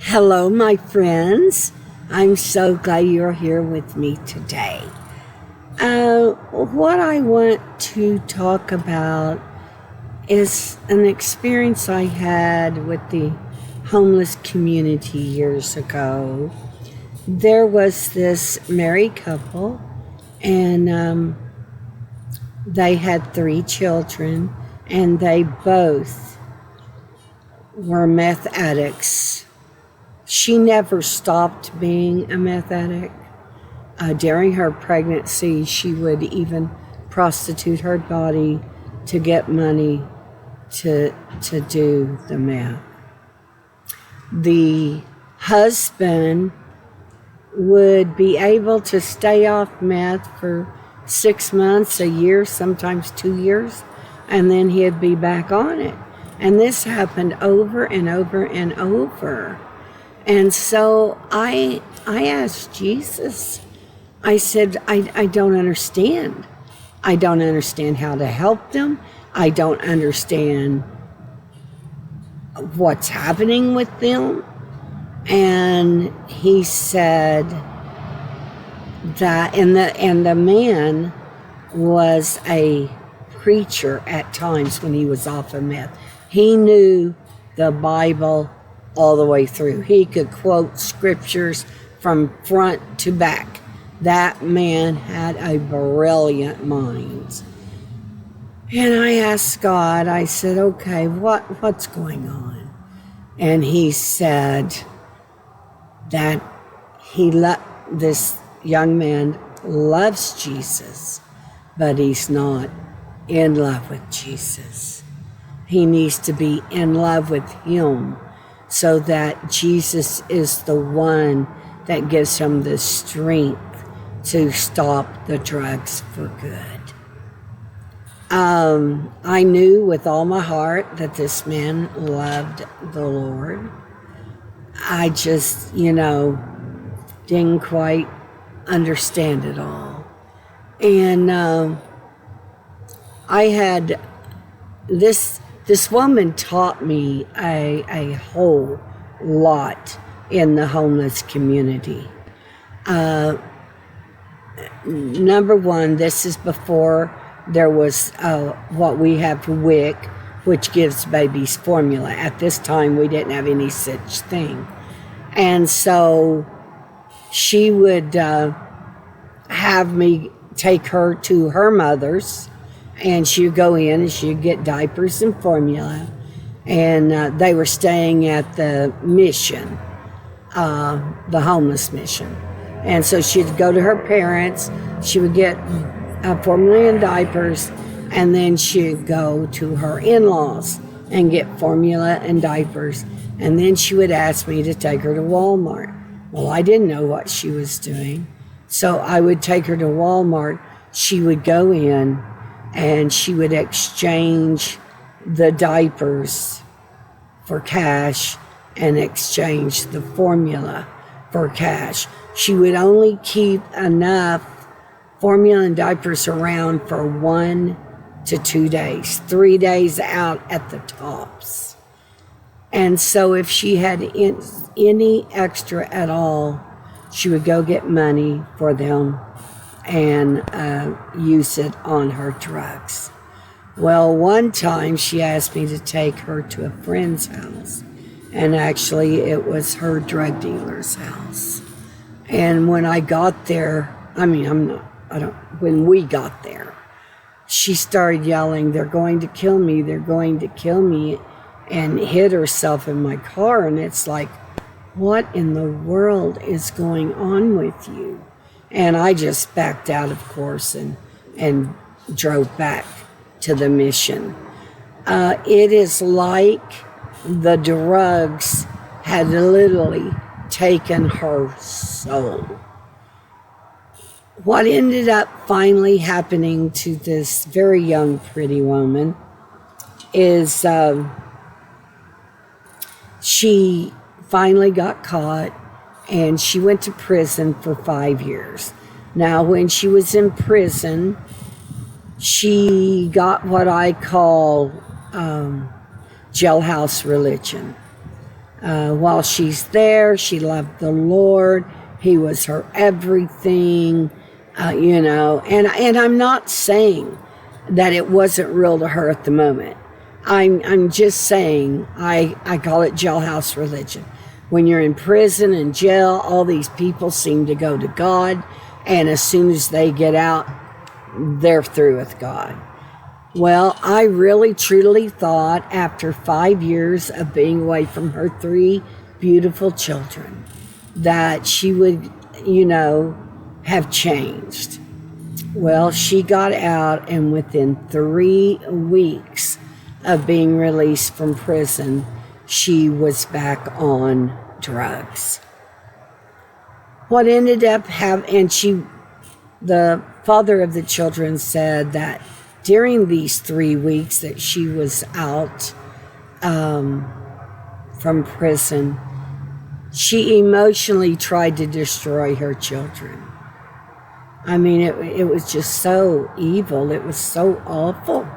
Hello, my friends. I'm so glad you're here with me today. What I want to talk about is an experience I had with the homeless community years ago. There was this married couple, and they had 3 children, and they both were meth addicts. She never stopped being a meth addict. During her pregnancy, she would even prostitute her body to get money to do the meth. The husband would be able to stay off meth for 6 months, a year, sometimes 2 years, and then he'd be back on it. And this happened over and over and over. And so I asked Jesus, I said, I don't understand. I don't understand how to help them. I don't understand what's happening with them. And he said that, and the man was a preacher at times when he was off of meth. He knew the Bible all the way through. He could quote scriptures from front to back. That man had a brilliant mind. And I asked God, I said, okay, what's going on? And he said that this young man loves Jesus, but he's not in love with Jesus. He needs to be in love with him, so that Jesus is the one that gives him the strength to stop the drugs for good. I knew with all my heart that this man loved the Lord. I just, didn't quite understand it all. And I had this woman taught me a whole lot in the homeless community. Number one, this is before there was what we have, WIC, which gives babies formula. At this time, we didn't have any such thing. And so she would have me take her to her mother's, and she'd go in and she'd get diapers and formula. And they were staying at the mission, the homeless mission. And so she'd go to her parents, she would get formula and diapers, and then she'd go to her in-laws and get formula and diapers. And then she would ask me to take her to Walmart. Well, I didn't know what she was doing. So I would take her to Walmart. She would go in and she would exchange the diapers for cash and exchange the formula for cash. She would only keep enough formula and diapers around for 1 to 2 days, 3 days out at the tops. And so if she had any extra at all, she would go get money for them and use it on her drugs. Well, one time she asked me to take her to a friend's house, and actually it was her drug dealer's house. And when I got there, when we got there, she started yelling, "They're going to kill me, they're going to kill me," and hid herself in my car. And it's like, what in the world is going on with you? And I just backed out, of course, and drove back to the mission. It is like the drugs had literally taken her soul. What ended up finally happening to this very young, pretty woman is she finally got caught, and she went to prison for 5 years. Now, when she was in prison, she got what I call jailhouse religion. While she's there, she loved the Lord. He was her everything, and I'm not saying that it wasn't real to her at the moment. I'm just saying, I call it jailhouse religion. When you're in prison and jail, all these people seem to go to God, and as soon as they get out, they're through with God. Well, I really truly thought after 5 years of being away from her 3 beautiful children that she would, have changed. Well, she got out, and within 3 weeks of being released from prison, she was back on drugs. What ended up happening, the father of the children said that during these 3 weeks that she was out from prison, she emotionally tried to destroy her children. I mean, it was just so evil. It was so awful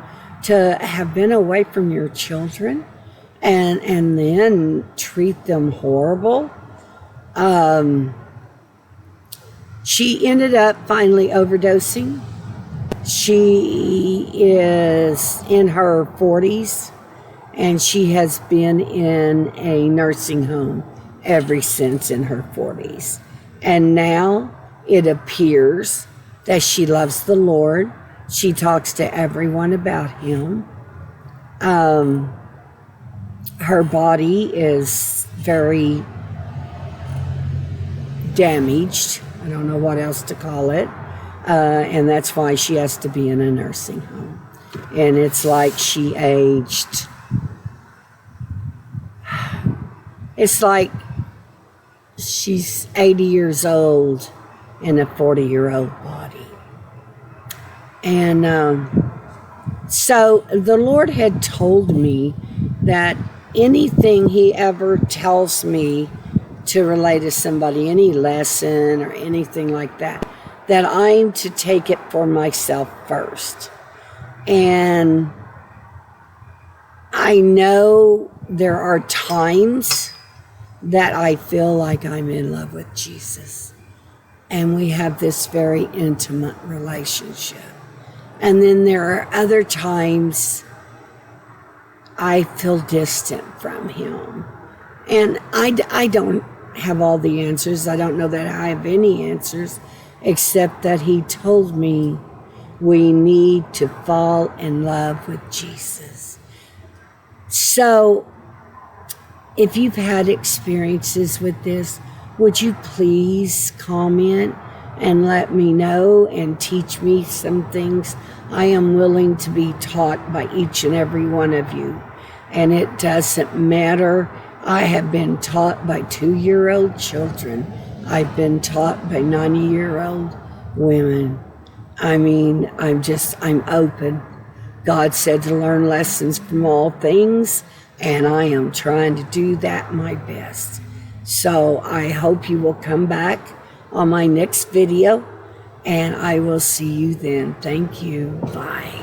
to have been away from your children and then treat them horrible. She ended up finally overdosing. She is in her 40s, and she has been in a nursing home ever since in her 40s. And now it appears that she loves the Lord. She talks to everyone about Him. Her body is very damaged. I don't know what else to call it. And that's why she has to be in a nursing home. And it's like she aged. It's like she's 80 years old in a 40-year-old body. And so the Lord had told me that anything He ever tells me to relate to somebody, any lesson or anything like that, that I'm to take it for myself first. And I know there are times that I feel like I'm in love with Jesus. And we have this very intimate relationship. And then there are other times I feel distant from Him. And I don't have all the answers. I don't know that I have any answers, except that He told me we need to fall in love with Jesus. So, if you've had experiences with this, would you please comment and let me know and teach me some things? I am willing to be taught by each and every one of you. And it doesn't matter. I have been taught by 2-year-old children. I've been taught by 90-year-old women. I mean, I'm open. God said to learn lessons from all things, and I am trying to do that my best. So I hope you will come back on my next video, and I will see you then. Thank you. Bye.